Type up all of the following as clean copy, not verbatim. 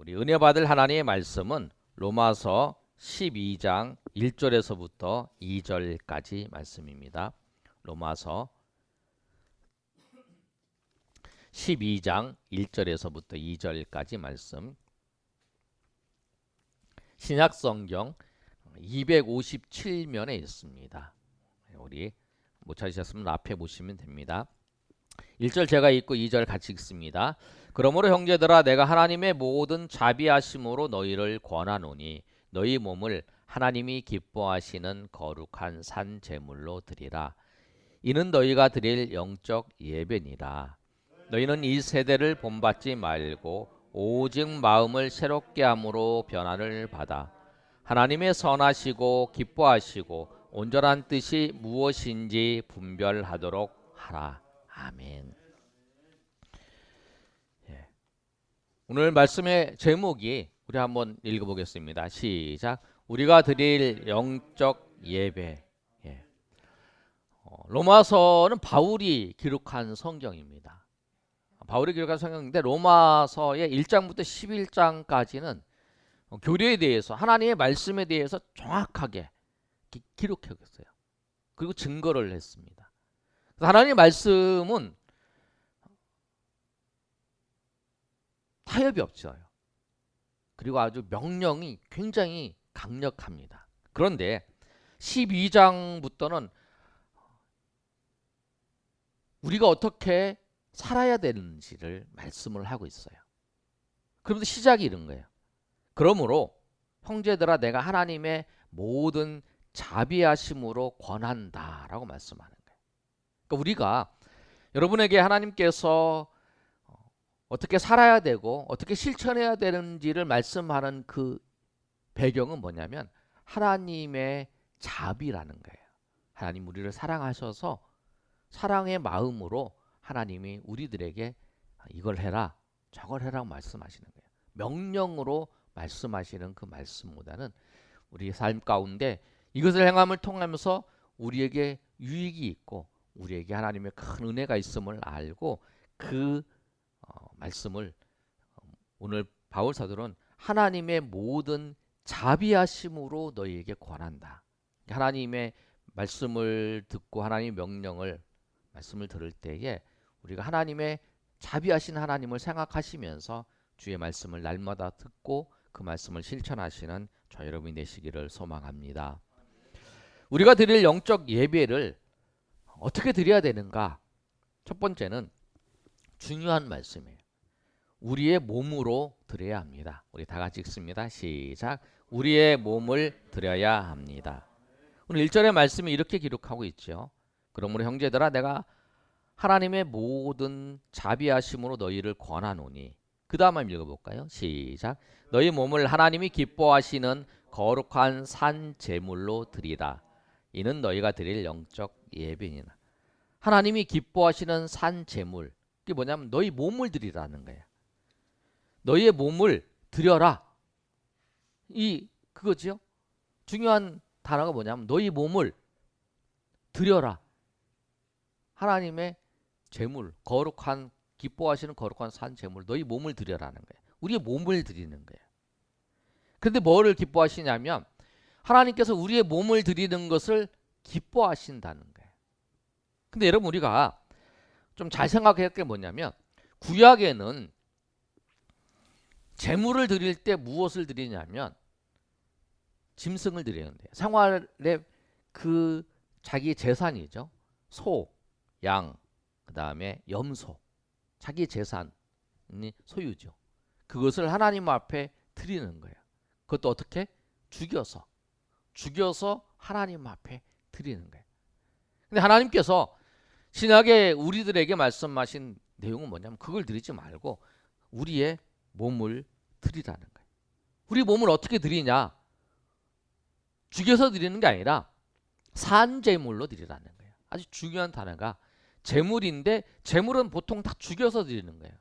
우리 은혜 받을 하나님의 말씀은 로마서 12장 1절에서부터 2절까지 말씀입니다. 로마서 12장 1절에서부터 2절까지 말씀. 신약성경 257면에 있습니다. 우리 못 찾으셨으면 앞에 보시면 됩니다. 1절 제가 읽고 2절 같이 읽습니다. 그러므로 형제들아 내가 하나님의 모든 자비하심으로 너희를 권하노니 너희 몸을 하나님이 기뻐하시는 거룩한 산 제물로 드리라. 이는 너희가 드릴 영적 예배니라. 너희는 이 세대를 본받지 말고 오직 마음을 새롭게 함으로 변화를 받아 하나님의 선하시고 기뻐하시고 온전한 뜻이 무엇인지 분별하도록 하라. 아멘. 오늘 말씀의 제목이 우리 한번 읽어보겠습니다. 시작. 우리가 드릴 영적 예배. 로마서는 바울이 기록한 성경입니다. 바울이 기록한 성경인데 로마서의 1장부터 11장까지는 교리에 대해서 하나님의 말씀에 대해서 정확하게 기록하고 있어요. 그리고 증거를 했습니다. 하나님의 말씀은 타협이 없어요. 그리고 아주 명령이 굉장히 강력합니다. 그런데 12장부터는 우리가 어떻게 살아야 되는지를 말씀을 하고 있어요. 그런데 시작이 이런 거예요. 그러므로 형제들아 내가 하나님의 모든 자비하심으로 권한다라고 말씀하는 거예요. 그러니까 우리가 여러분에게 하나님께서 어떻게 살아야 되고 어떻게 실천해야 되는지를 말씀하는 그 배경은 뭐냐면 하나님의 자비라는 거예요. 하나님 우리를 사랑하셔서 사랑의 마음으로 하나님이 우리들에게 이걸 해라 저걸 해라고 말씀하시는 거예요. 명령으로 말씀하시는 그 말씀보다는 우리 삶 가운데 이것을 행함을 통하면서 우리에게 유익이 있고 우리에게 하나님의 큰 은혜가 있음을 알고 그 말씀을 오늘 바울 사도는 하나님의 모든 자비하심으로 너희에게 권한다. 하나님의 말씀을 듣고 하나님의 명령을 말씀을 들을 때에 우리가 하나님의 자비하신 하나님을 생각하시면서 주의 말씀을 날마다 듣고 그 말씀을 실천하시는 저 여러분이 되시기를 소망합니다. 우리가 드릴 영적 예배를 어떻게 드려야 되는가? 첫 번째는 중요한 말씀이에요. 우리의 몸으로 드려야 합니다. 우리 다 같이 읽습니다. 시작. 우리의 몸을 드려야 합니다. 오늘 1절의 말씀이 이렇게 기록하고 있죠. 그러므로 형제들아 내가 하나님의 모든 자비하심으로 너희를 권하노니 그 다음 한번 읽어볼까요? 시작. 너희 몸을 하나님이 기뻐하시는 거룩한 산 제물로 드리라. 이는 너희가 드릴 영적 예배니라. 하나님이 기뻐하시는 산 제물, 그게 뭐냐면 너희 몸을 드리라는 거예요. 너희의 몸을 드려라. 그거지요. 중요한 단어가 뭐냐면 너희 몸을 드려라. 하나님의 제물, 거룩한 기뻐하시는 거룩한 산 제물, 너희 몸을 드려라는 거예요. 우리의 몸을 드리는 거예요. 그런데 뭐를 기뻐하시냐면 하나님께서 우리의 몸을 드리는 것을 기뻐하신다는 거예요. 근데 여러분 우리가 좀 잘 생각해야 할 게 뭐냐면 구약에는 제물을 드릴 때 무엇을 드리냐면 짐승을 드리는데 생활의 그 자기 재산이죠. 소, 양, 그 다음에 염소, 자기 재산이 소유죠. 그것을 하나님 앞에 드리는 거예요. 그것도 어떻게? 죽여서 하나님 앞에 드리는 거예요. 근데 하나님께서 신약에 우리들에게 말씀하신 내용은 뭐냐면 그걸 드리지 말고 우리의 몸을 드리라는 거예요. 우리 몸을 어떻게 드리냐? 죽여서 드리는 게 아니라 산제물로 드리라는 거예요. 아주 중요한 단어가 제물인데 제물은 보통 다 죽여서 드리는 거예요.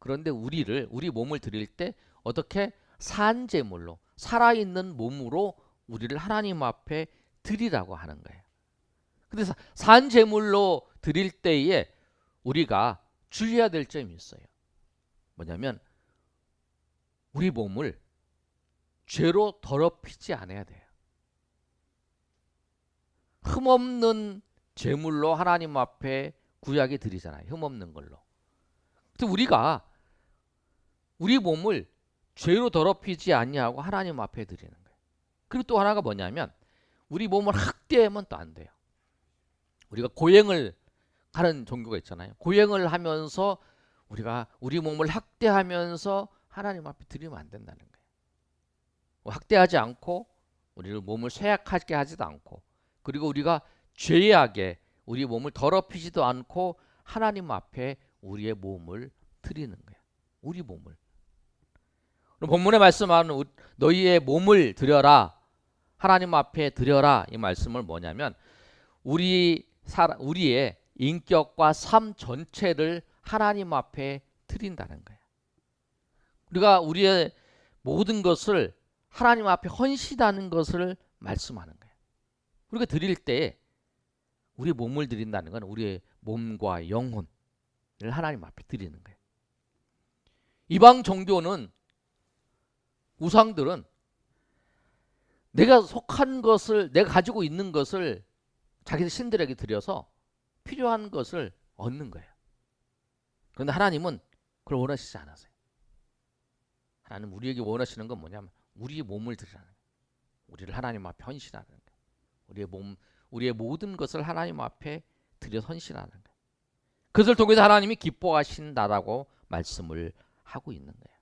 그런데 우리 몸을 드릴 때 어떻게? 산제물로 살아있는 몸으로 우리를 하나님 앞에 드리라고 하는 거예요. 근데 산제물로 드릴 때에 우리가 주의해야 될 점이 있어요. 뭐냐면 우리 몸을 죄로 더럽히지 않아야 돼요. 흠없는 제물로 하나님 앞에 구약에 드리잖아요. 흠없는 걸로. 근데 우리가 우리 몸을 죄로 더럽히지 아니하고 하나님 앞에 드리는 거예요. 그리고 또 하나가 뭐냐면 우리 몸을 학대하면 또 안 돼요. 우리가 고행을 하는 종교가 있잖아요. 고행을 하면서 우리가 우리 몸을 학대하면서 하나님 앞에 드리면 안 된다는 거예요. 학대하지 않고 우리를 몸을 쇠약하게 하지도 않고 그리고 우리가 죄악에 우리 몸을 더럽히지도 않고 하나님 앞에 우리의 몸을 드리는 거예요. 우리 몸을. 본문에 말씀하는 너희의 몸을 드려라. 하나님 앞에 드려라. 이 말씀을 뭐냐면 우리의 인격과 삶 전체를 하나님 앞에 드린다는 거예요. 우리가 우리의 모든 것을 하나님 앞에 헌신하는 것을 말씀하는 거예요. 우리가 드릴 때 우리 몸을 드린다는 건 우리의 몸과 영혼을 하나님 앞에 드리는 거예요. 이방 종교는 우상들은 내가 속한 것을 내가 가지고 있는 것을 자기 신들에게 드려서 필요한 것을 얻는 거예요. 그런데 하나님은 그걸 원하시지 않으세요. 하나님 우리에게 원하시는 건 뭐냐면 우리의 몸을 드리라는 거예요. 우리를 하나님 앞에 헌신하는 거예요. 우리의 몸, 우리의 모든 것을 하나님 앞에 드려 헌신하는 거예요. 그것을 통해서 하나님이 기뻐하신다라고 말씀을 하고 있는 거예요.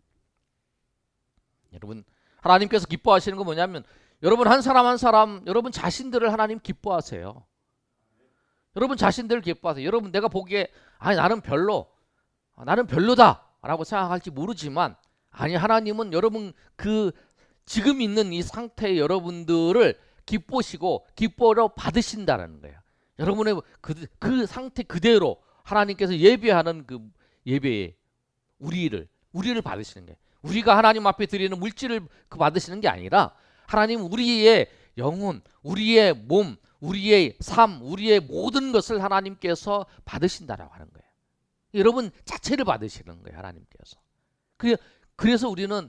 여러분, 하나님께서 기뻐하시는 건 뭐냐면 여러분 한 사람 한 사람 여러분 자신들을 하나님 기뻐하세요. 여러분 자신들을 기뻐하세요. 여러분 내가 보기에 나는 별로다라고 생각할지 모르지만 아니 하나님은 여러분 그 지금 있는 이 상태의 여러분들을 기쁘시고 기뻐로 받으신다는 거예요. 여러분의 그 상태 그대로 하나님께서 예배하는 그 예배에 우리를 받으시는 거예요. 우리가 하나님 앞에 드리는 물질을 받으시는 게 아니라 하나님 우리의 영혼, 우리의 몸, 우리의 삶, 우리의 모든 것을 하나님께서 받으신다라고 하는 거예요. 여러분 자체를 받으시는 거예요. 하나님께서. 그래서 우리는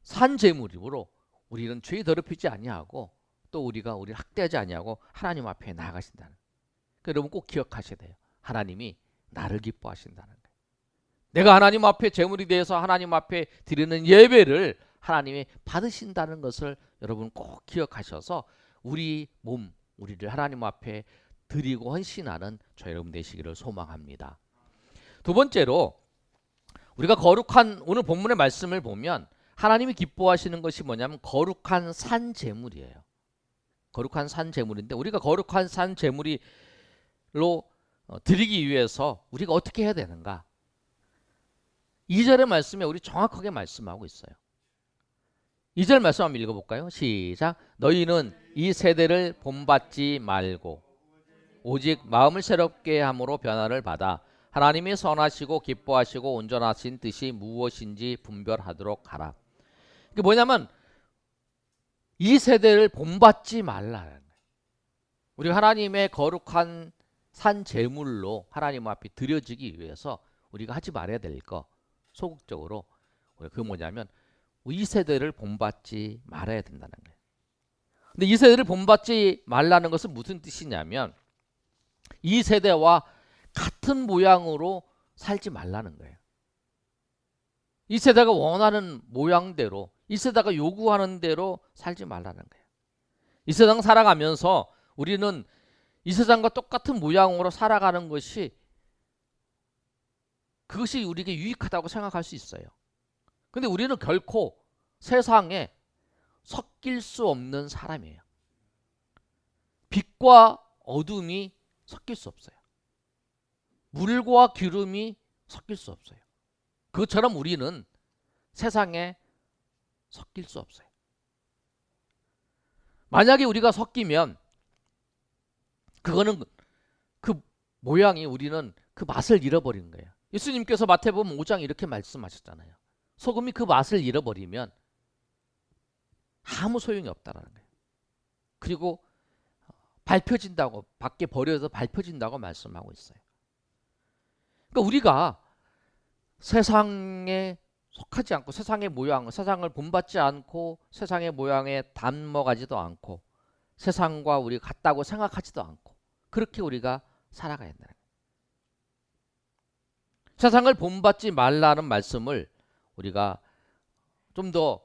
산 제물으로 우리는 죄 더럽히지 아니하고 또 우리를 학대하지 아니하고 하나님 앞에 나아가신다는 거예요. 여러분 꼭 기억하셔야 돼요. 하나님이 나를 기뻐하신다는 거예요. 내가 하나님 앞에 제물이 되어서 하나님 앞에 드리는 예배를 하나님이 받으신다는 것을 여러분 꼭 기억하셔서 우리 몸, 우리를 하나님 앞에 드리고 헌신하는 저 여러분 되시기를 소망합니다. 두 번째로 우리가 거룩한 오늘 본문의 말씀을 보면 하나님이 기뻐하시는 것이 뭐냐면 거룩한 산 제물이에요. 거룩한 산 제물인데 우리가 거룩한 산 제물로 드리기 위해서 우리가 어떻게 해야 되는가? 2절의 말씀에 우리 정확하게 말씀하고 있어요. 2절 말씀 한번 읽어볼까요? 시작. 너희는 이 세대를 본받지 말고 오직 마음을 새롭게 함으로 변화를 받아 하나님이 선하시고 기뻐하시고 온전하신 뜻이 무엇인지 분별하도록 하라. 이게 뭐냐면 이 세대를 본받지 말라는 거예요. 우리가 하나님의 거룩한 산 제물로 하나님 앞에 드려지기 위해서 우리가 하지 말아야 될 거 소극적으로 그 뭐냐면 이 세대를 본받지 말아야 된다는 거예요. 근데 이 세대를 본받지 말라는 것은 무슨 뜻이냐면 이 세대와 같은 모양으로 살지 말라는 거예요. 이 세대가 원하는 모양대로 이 세대가 요구하는 대로 살지 말라는 거예요. 이 세상 살아가면서 우리는 이 세상과 똑같은 모양으로 살아가는 그것이 우리에게 유익하다고 생각할 수 있어요. 근데 우리는 결코 세상에 섞일 수 없는 사람이에요. 빛과 어둠이 섞일 수 없어요. 물과 기름이 섞일 수 없어요. 그것처럼 우리는 세상에 섞일 수 없어요. 만약에 우리가 섞이면 그거는 그 모양이 우리는 그 맛을 잃어버리는 거예요. 예수님께서 마태복음 5장 이렇게 말씀하셨잖아요. 소금이 그 맛을 잃어버리면 아무 소용이 없다는 거예요. 그리고 밟혀진다고 밖에 버려서 밟혀진다고 말씀하고 있어요. 그러니까 우리가 세상에 속하지 않고 세상의 모양, 세상을 본받지 않고 세상의 모양에 담먹하지도 않고 세상과 우리 같다고 생각하지도 않고 그렇게 우리가 살아가야 된다는 거예요. 세상을 본받지 말라는 말씀을 우리가 좀 더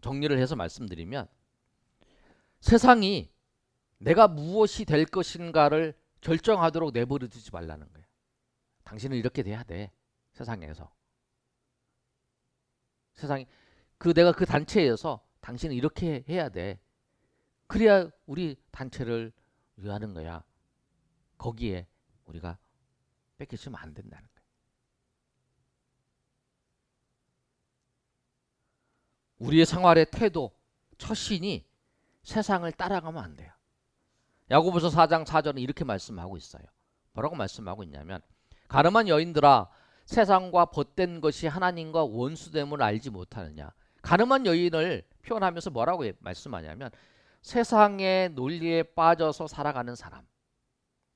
정리를 해서 말씀드리면 세상이 내가 무엇이 될 것인가를 결정하도록 내버려 두지 말라는 거예요. 당신은 이렇게 돼야 돼. 세상에서. 세상이 내가 그 단체에서 당신은 이렇게 해야 돼. 그래야 우리 단체를 위하는 거야. 거기에 우리가 뺏기시면 안 된다는 거예요. 우리의 생활의 태도, 처신이 세상을 따라가면 안 돼요. 야고보서 4장 4절은 이렇게 말씀하고 있어요. 뭐라고 말씀하고 있냐면 가늠한 여인들아 세상과 벗된 것이 하나님과 원수됨을 알지 못하느냐. 가늠한 여인을 표현하면서 뭐라고 말씀하냐면 세상의 논리에 빠져서 살아가는 사람,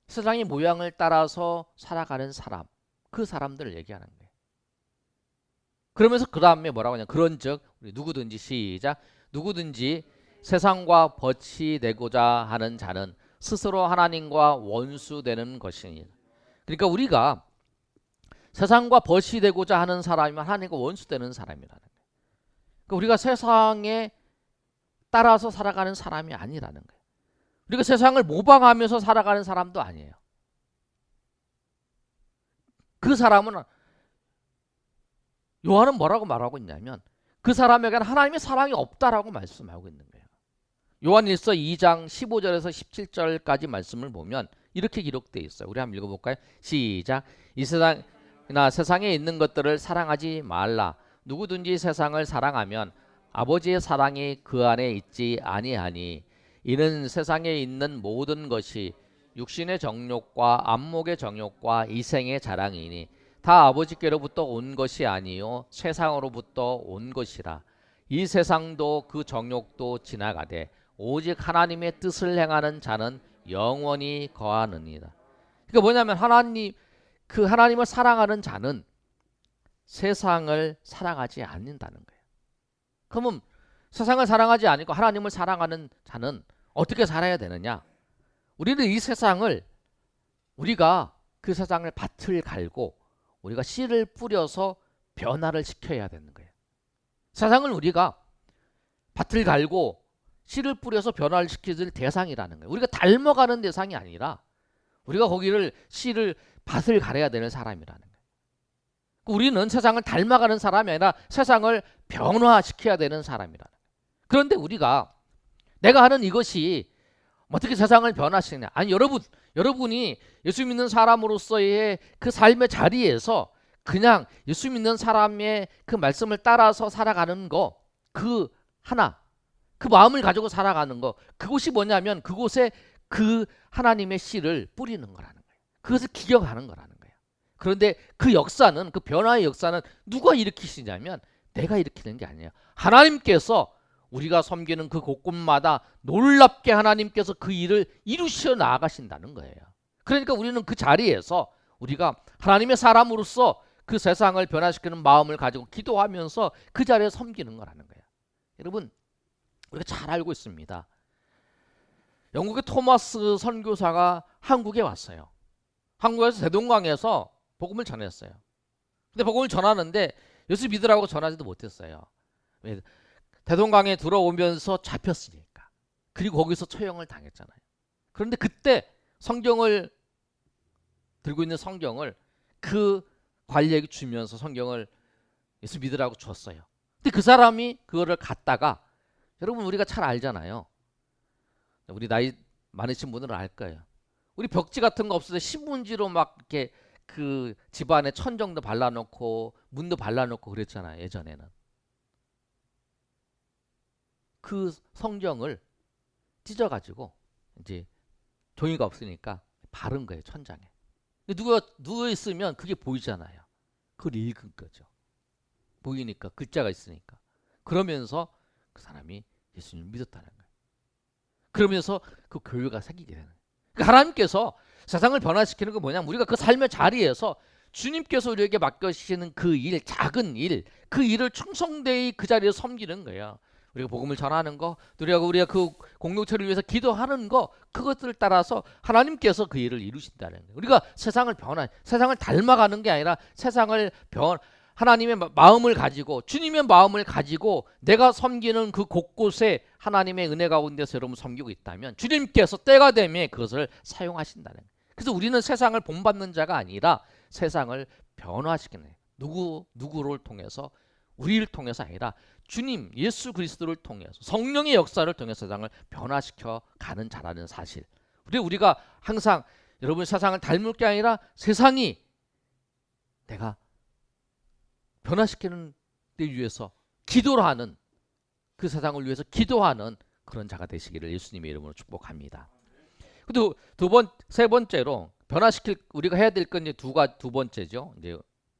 세상의 모양을 따라서 살아가는 사람, 그 사람들을 얘기하는 거예요. 그러면서 그 다음에 뭐라고 하냐. 그런즉 우리 누구든지 시작. 누구든지 세상과 벗이 되고자 하는 자는 스스로 하나님과 원수되는 것이니. 그러니까 우리가 세상과 벗이 되고자 하는 사람이면 하나님과 원수되는 사람이라는 거예요. 그러니까 우리가 세상에 따라서 살아가는 사람이 아니라는 거예요. 우리가 세상을 모방하면서 살아가는 사람도 아니에요. 그 사람은 요한은 뭐라고 말하고 있냐면 그 사람에게는 하나님의 사랑이 없다라고 말씀하고 있는 거예요. 요한일서 2장 15절에서 17절까지 말씀을 보면 이렇게 기록되어 있어요. 우리 한번 읽어볼까요? 시작. 이 세상이나 세상에 있는 것들을 사랑하지 말라. 누구든지 세상을 사랑하면 아버지의 사랑이 그 안에 있지 아니하니 이는 세상에 있는 모든 것이 육신의 정욕과 안목의 정욕과 이생의 자랑이니 다 아버지께로부터 온 것이 아니요 세상으로부터 온 것이라. 이 세상도 그 정욕도 지나가되 오직 하나님의 뜻을 행하는 자는 영원히 거하느니라. 그러니까 뭐냐면 하나님을 사랑하는 자는 세상을 사랑하지 않는다는 거예요. 그러면 세상을 사랑하지 않고 하나님을 사랑하는 자는 어떻게 살아야 되느냐? 우리는 이 세상을 우리가 그 세상을 밭을 갈고 우리가 씨를 뿌려서 변화를 시켜야 되는 거예요. 세상을 우리가 밭을 갈고 씨를 뿌려서 변화를 시킬 대상이라는 거예요. 우리가 닮아가는 대상이 아니라 우리가 거기를 밭을 갈아야 되는 사람이라는 거예요. 우리는 세상을 닮아가는 사람이 아니라 세상을 변화시켜야 되는 사람이라는 거예요. 그런데 우리가 내가 하는 이것이 어떻게 세상을 변화시키냐. 아니 여러분이 예수 믿는 사람으로서의 그 삶의 자리에서 그냥 예수 믿는 사람의 그 말씀을 따라서 살아가는 거, 그 마음을 가지고 살아가는 거, 그것이 뭐냐면 그곳에 그 하나님의 씨를 뿌리는 거라는 거예요. 그것을 기억하는 거라는 거예요. 그런데 그 역사는, 그 변화의 역사는 누가 일으키시냐면 내가 일으키는 게 아니에요. 하나님께서 우리가 섬기는 그 곳곳마다 놀랍게 하나님께서 그 일을 이루셔 나아가신다는 거예요. 그러니까 우리는 그 자리에서 우리가 하나님의 사람으로서 그 세상을 변화시키는 마음을 가지고 기도하면서 그 자리에 섬기는 거라는 거예요. 여러분, 우리가 잘 알고 있습니다. 영국의 토마스 선교사가 한국에 왔어요. 한국에서 대동강에서 복음을 전했어요. 근데 복음을 전하는데 예수 믿으라고 전하지도 못했어요. 왜? 대동강에 들어오면서 잡혔으니까. 그리고 거기서 처형을 당했잖아요. 그런데 그때 성경을 들고 있는 성경을 그 관리에게 주면서 성경을 예수 믿으라고 줬어요. 근데 그 사람이 그거를 갖다가, 여러분 우리가 잘 알잖아요. 우리 나이 많으신 분들은 알 거예요. 우리 벽지 같은 거 없을 때 신문지로 막 이렇게 그 집안에 천정도 발라놓고 문도 발라놓고 그랬잖아요. 예전에는. 그 성경을 찢어가지고 이제 종이가 없으니까 바른 거예요. 천장에. 근데 누가 누워 있으면 그게 보이잖아요. 그걸 읽은 거죠. 보이니까, 글자가 있으니까. 그러면서 그 사람이 예수님을 믿었다는 거예요. 그러면서 그 교회가 생기게 되는 거예요. 그러니까 하나님께서 세상을 변화시키는 게 뭐냐면 우리가 그 삶의 자리에서 주님께서 우리에게 맡겨주시는 그 일, 작은 일, 그 일을 충성되이 그 자리에 섬기는 거예요. 우리가 복음을 전하는 거, 우리가 그 공동체를 위해서 기도하는 거, 그것들을 따라서 하나님께서 그 일을 이루신다는 거예요. 우리가 세상을 닮아가는 게 아니라 하나님의 마음을 가지고, 주님의 마음을 가지고 내가 섬기는 그 곳곳에 하나님의 은혜 가운데서 여러분 섬기고 있다면 주님께서 때가 되면 그것을 사용하신다는 거예요. 그래서 우리는 세상을 본받는 자가 아니라 세상을 변화시키는 거예요. 누구를 통해서? 우리를 통해서 아니라 주님 예수 그리스도를 통해서, 성령의 역사를 통해서 세상을 변화시켜 가는 자라는 사실. 우리가 항상 여러분 세상을 닮을 게 아니라 세상이 내가 변화시키는 데 위해서 기도를 하는, 그 세상을 위해서 기도하는 그런 자가 되시기를 예수님의 이름으로 축복합니다. 그리고 세 번째로 변화시킬, 우리가 해야 될 건 이제 두 번째죠. 이제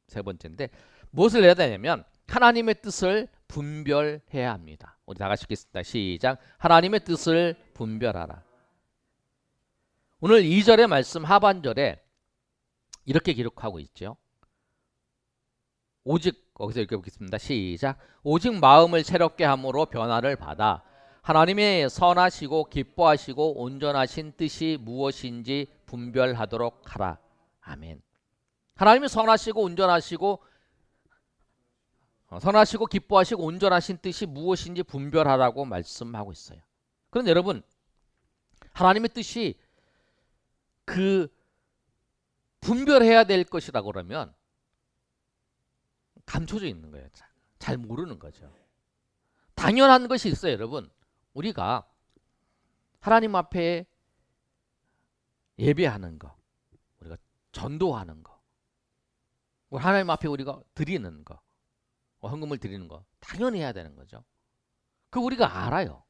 세 번째인데 무엇을 해야 되냐면 하나님의 뜻을 분별해야 합니다. 우리 다 같이 읽겠습니다. 시작. 하나님의 뜻을 분별하라. 오늘 2절의 말씀 하반절에 이렇게 기록하고 있죠. 오직, 거기서 읽어보겠습니다. 시작. 오직 마음을 새롭게 함으로 변화를 받아 하나님의 선하시고 기뻐하시고 온전하신 뜻이 무엇인지 분별하도록 하라. 아멘. 하나님의 선하시고 기뻐하시고 온전하신 뜻이 무엇인지 분별하라고 말씀하고 있어요. 그런데 여러분, 하나님의 뜻이 그 분별해야 될 것이라고 그러면 감춰져 있는 거예요. 잘 모르는 거죠. 당연한 것이 있어요, 여러분. 우리가 하나님 앞에 예배하는 거, 우리가 전도하는 거, 하나님 앞에 우리가 드리는 거, 헌금을 드리는 거 당연히 해야 되는 거죠. 그거 우리가 알아요.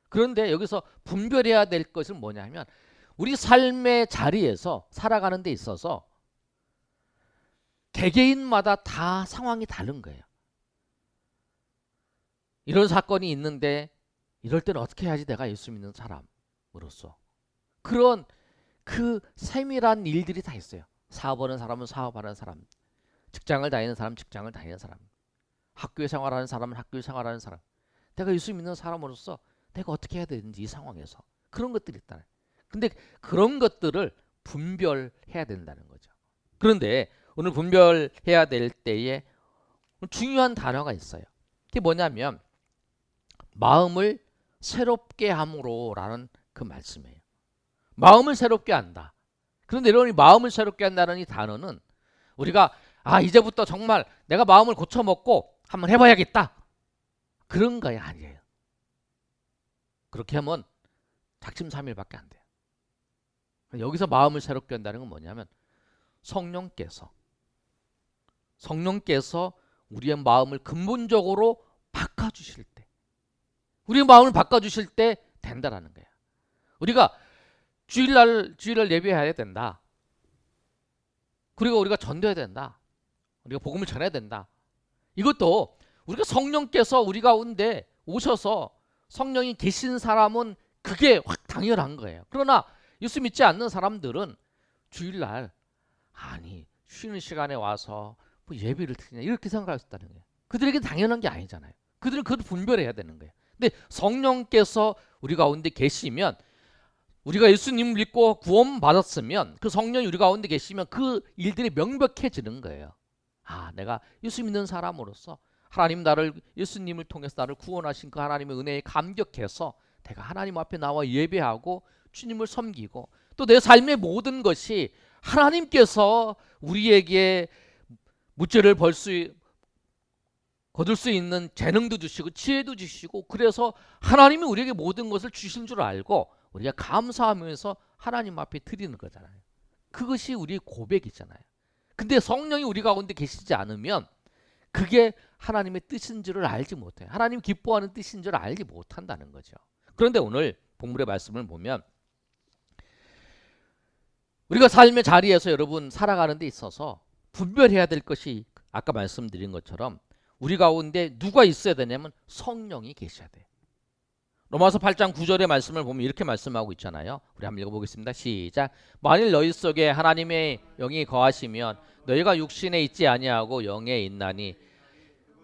그런데 여기서 분별해야 될 것은 뭐냐면 우리 삶의 자리에서 살아가는 데 있어서 개개인마다 다 상황이 다른 거예요. 이런 사건이 있는데 이럴 때는 어떻게 해야지 내가 예수 믿는 사람으로서. 그런 그 세밀한 일들이 다 있어요. 사업하는 사람은 사업하는 사람, 직장을 다니는 사람 직장을 다니는 사람, 학교에 생활하는 사람은 학교에 생활하는 사람, 내가 예수 믿는 사람으로서 내가 어떻게 해야 되는지 이 상황에서 그런 것들이 있다. 근데 그런 것들을 분별해야 된다는 거죠. 그런데 오늘 분별해야 될 때에 중요한 단어가 있어요. 그게 뭐냐면 마음을 새롭게 함으로라는 그 말씀이에요. 마음을 새롭게 한다. 그런데 여러분이 마음을 새롭게 한다는 이 단어는 우리가 이제부터 정말 내가 마음을 고쳐먹고 한번 해봐야겠다, 그런 거야 아니에요. 그렇게 하면 작심삼일밖에 안 돼요. 여기서 마음을 새롭게 한다는 건 뭐냐면 성령께서 우리의 마음을 근본적으로 바꿔주실 때, 우리의 마음을 바꿔주실 때 된다라는 거야. 우리가 주일날 예배해야 된다. 그리고 우리가 전도해야 된다. 우리가 복음을 전해야 된다. 이것도 우리가 성령께서 우리 가운데 오셔서 성령이 계신 사람은 그게 확 당연한 거예요. 그러나 예수 믿지 않는 사람들은 주일날 쉬는 시간에 와서 뭐 예배를 드리냐 이렇게 생각할 수 있다는 거예요. 그들에게 당연한 게 아니잖아요. 그들은 그걸 분별해야 되는 거예요. 근데 성령께서 우리 가운데 계시면, 우리가 예수님을 믿고 구원 받았으면 그 성령이 우리 가운데 계시면 그 일들이 명백해지는 거예요. 내가 예수 믿는 사람으로서 하나님 예수님을 통해서 나를 구원하신 그 하나님의 은혜에 감격해서 내가 하나님 앞에 나와 예배하고 주님을 섬기고, 또 내 삶의 모든 것이 하나님께서 우리에게 무죄를 거둘 수 있는 재능도 주시고 지혜도 주시고, 그래서 하나님이 우리에게 모든 것을 주신 줄 알고 우리가 감사하면서 하나님 앞에 드리는 거잖아요. 그것이 우리의 고백이잖아요. 근데 성령이 우리 가운데 계시지 않으면 그게 하나님의 뜻인 줄을 알지 못해요. 하나님 기뻐하는 뜻인 줄 알지 못한다는 거죠. 그런데 오늘 본문의 말씀을 보면 우리가 삶의 자리에서 여러분 살아가는 데 있어서 분별해야 될 것이 아까 말씀드린 것처럼 우리 가운데 누가 있어야 되냐면 성령이 계셔야 돼요. 로마서 8장 9절의 말씀을 보면 이렇게 말씀하고 있잖아요. 우리 한번 읽어보겠습니다. 시작. 만일 너희 속에 하나님의 영이 거하시면 너희가 육신에 있지 아니하고 영에 있나니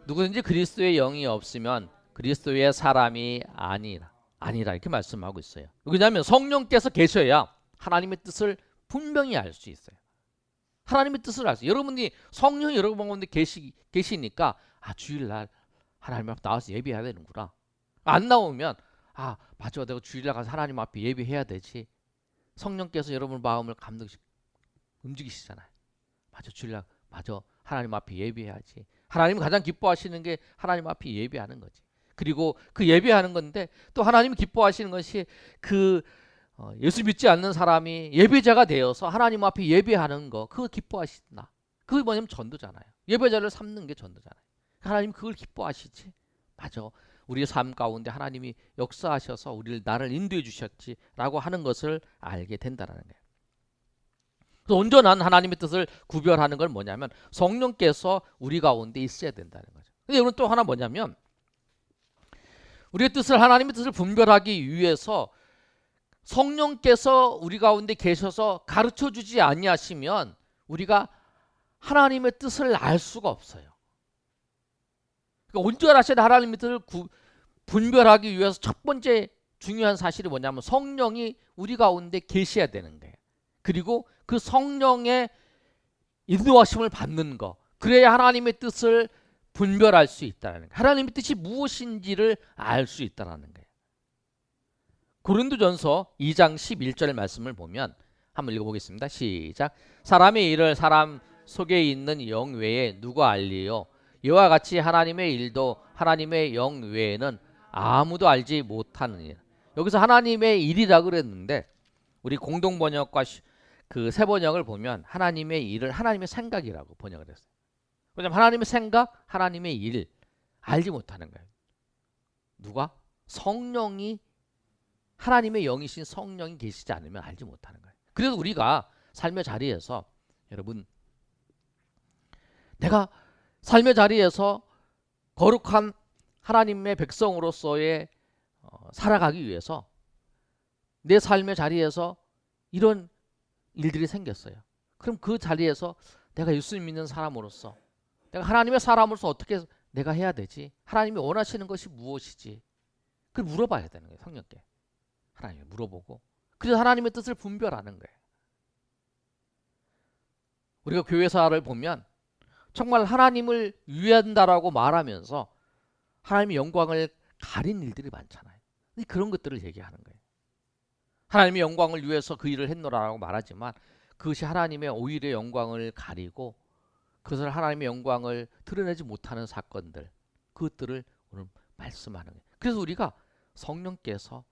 누구든지 그리스도의 영이 없으면 그리스도의 사람이 아니라 이렇게 말씀하고 있어요. 왜냐하면 성령께서 계셔야 하나님의 뜻을 분명히 알 수 있어요. 하나님의 뜻을 알 수 있어요. 여러분이 성령이 여러분 가운데 계시니까 주일날 하나님 앞에 나와서 예배해야 되는구나. 안 나오면 맞아, 내가 주일날 가서 하나님 앞에 예배해야 되지. 성령께서 여러분 마음을 움직이시잖아요. 맞아, 주일날 맞아, 하나님 앞에 예배해야지. 하나님이 가장 기뻐하시는 게 하나님 앞에 예배하는 거지. 그리고 그 예배하는 건데 또 하나님이 기뻐하시는 것이 예수 믿지 않는 사람이 예배자가 되어서 하나님 앞에 예배하는 거, 그거 기뻐하신다. 그게 뭐냐면 전도잖아요. 예배자를 삼는 게 전도잖아요. 하나님 그걸 기뻐하시지. 맞아, 우리의 삶 가운데 하나님이 역사하셔서 나를 인도해 주셨지라고 하는 것을 알게 된다는 거예요. 그래서 온전한 하나님의 뜻을 구별하는 건 뭐냐면 성령께서 우리 가운데 있어야 된다는 거죠. 근데 여러분 또 하나 뭐냐면 우리의 뜻을, 하나님의 뜻을 분별하기 위해서 성령께서 우리 가운데 계셔서 가르쳐 주지 아니하시면 우리가 하나님의 뜻을 알 수가 없어요. 그러니까 온전하신 하나님의 뜻을 분별하기 위해서 첫 번째 중요한 사실이 뭐냐면 성령이 우리 가운데 계셔야 되는 거예요. 그리고 그 성령의 인도하심을 받는 거, 그래야 하나님의 뜻을 분별할 수 있다는 거예요. 하나님의 뜻이 무엇인지를 알 수 있다는 거예요. 고린도전서 2장 11절 말씀을 보면 한번 읽어보겠습니다. 시작. 사람의 일을 사람 속에 있는 영 외에 누가 알리요? 이와 같이 하나님의 일도 하나님의 영 외에는 아무도 알지 못하느니라. 여기서 하나님의 일이라 그랬는데 우리 공동번역과 그 새번역을 보면 하나님의 일을 하나님의 생각이라고 번역을 했어요. 왜냐하면 하나님의 생각, 하나님의 일 알지 못하는 거예요. 누가? 성령이, 하나님의 영이신 성령이 계시지 않으면 알지 못하는 거예요. 그래서 우리가 삶의 자리에서, 여러분, 내가 삶의 자리에서 거룩한 하나님의 백성으로서의 살아가기 위해서 내 삶의 자리에서 이런 일들이 생겼어요. 그럼 그 자리에서 내가 예수님 믿는 사람으로서, 내가 하나님의 사람으로서 어떻게 내가 해야 되지? 하나님이 원하시는 것이 무엇이지? 그걸 물어봐야 되는 거예요. 성령께 하나님이 물어보고, 그래서 하나님의 뜻을 분별하는 거예요. 우리가 교회사를 보면 정말 하나님을 위한다라고 말하면서 하나님의 영광을 가린 일들이 많잖아요. 그런 것들을 얘기하는 거예요. 하나님의 영광을 위해서 그 일을 했노라라고 말하지만 그것이 하나님의 오히려 영광을 가리고 그것을 하나님의 영광을 드러내지 못하는 사건들, 그것들을 오늘 말씀하는 거예요. 그래서 우리가 성령께서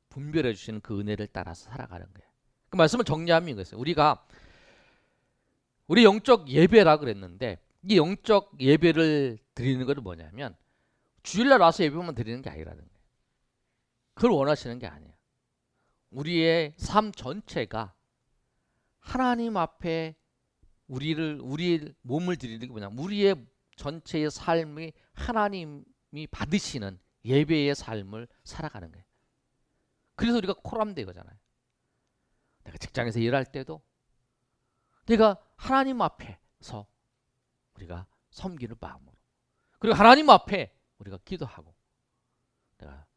분별해 주시는 그 은혜를 따라서 살아가는 거예요. 그 말씀을 정리하면 이거였어요. 우리 영적 예배라 그랬는데 이 영적 예배를 드리는 것은 뭐냐면 주일날 와서 예배만 드리는 게 아니라는 거예요. 그걸 원하시는 게 아니에요. 우리의 삶 전체가 하나님 앞에 우리의 몸을 드리는 게 뭐냐면 우리의 전체의 삶이 하나님이 받으시는 예배의 삶을 살아가는 거예요. 그래서 우리가 코람된 거잖아요. 내가 직장에서 일할 때도 내가 하나님 앞에서 우리가 섬기는 마음으로, 그리고 하나님 앞에 우리가 기도하고, 내가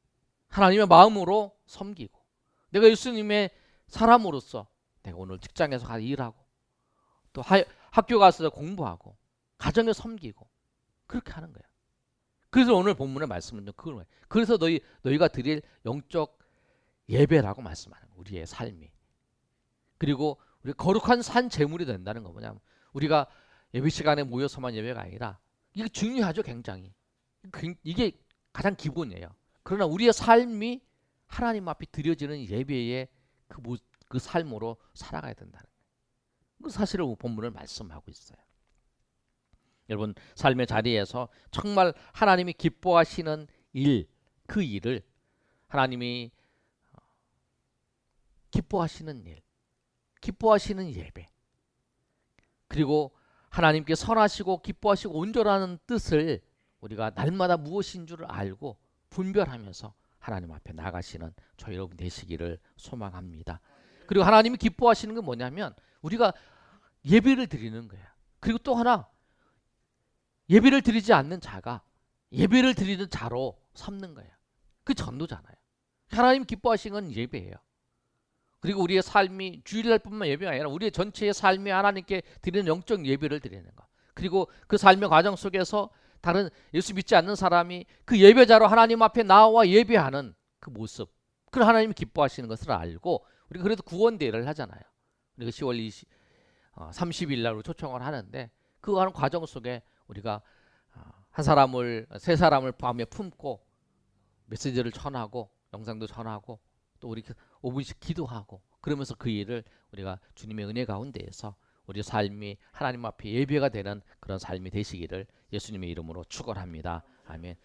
하나님의 마음으로 섬기고, 내가 예수님의 사람으로서 내가 오늘 직장에서 가서 일하고, 또 학교 가서 공부하고, 가정에 섬기고, 그렇게 하는 거야. 그래서 오늘 본문의 말씀은 그런 거예요. 그래서 너희가 드릴 영적 예배라고 말씀하는 거예요. 우리의 삶이. 그리고 우리 거룩한 산 제물이 된다는 거 뭐냐면 우리가 예배 시간에 모여서만 예배가 아니라, 이게 중요하죠. 굉장히. 이게 가장 기본이에요. 그러나 우리의 삶이 하나님 앞에 드려지는 예배의 그 삶으로 살아가야 된다는 거예요. 그 사실을 본문을 말씀하고 있어요. 여러분, 삶의 자리에서 정말 하나님이 기뻐하시는 일, 그 일을 하나님이 기뻐하시는 일, 기뻐하시는 예배, 그리고 하나님께 선하시고 기뻐하시고 온전한 뜻을 우리가 날마다 무엇인 줄을 알고 분별하면서 하나님 앞에 나가시는 저 여러분 되시기를 소망합니다. 그리고 하나님이 기뻐하시는 건 뭐냐면 우리가 예배를 드리는 거예요. 그리고 또 하나, 예배를 드리지 않는 자가 예배를 드리는 자로 삼는 거예요. 그 전도잖아요. 하나님 기뻐하시는 건 예배예요. 그리고 우리의 삶이 주일날뿐만 예배가 아니라 우리의 전체의 삶이 하나님께 드리는 영적 예배를 드리는 것. 그리고 그 삶의 과정 속에서 다른 예수 믿지 않는 사람이 그 예배자로 하나님 앞에 나와 예배하는 그 모습, 그걸 하나님이 기뻐하시는 것을 알고 우리가 그래도 구원대회를 하잖아요. 우리가 10월 30일 날 초청을 하는데 그 하는 과정 속에 우리가 한 사람을 세 사람을 마음에 품고 메시지를 전하고 영상도 전하고 또 우리 5분씩 기도하고 그러면서 그 일을 우리가 주님의 은혜 가운데에서 우리 삶이 하나님 앞에 예배가 되는 그런 삶이 되시기를 예수님의 이름으로 축원합니다. 아멘.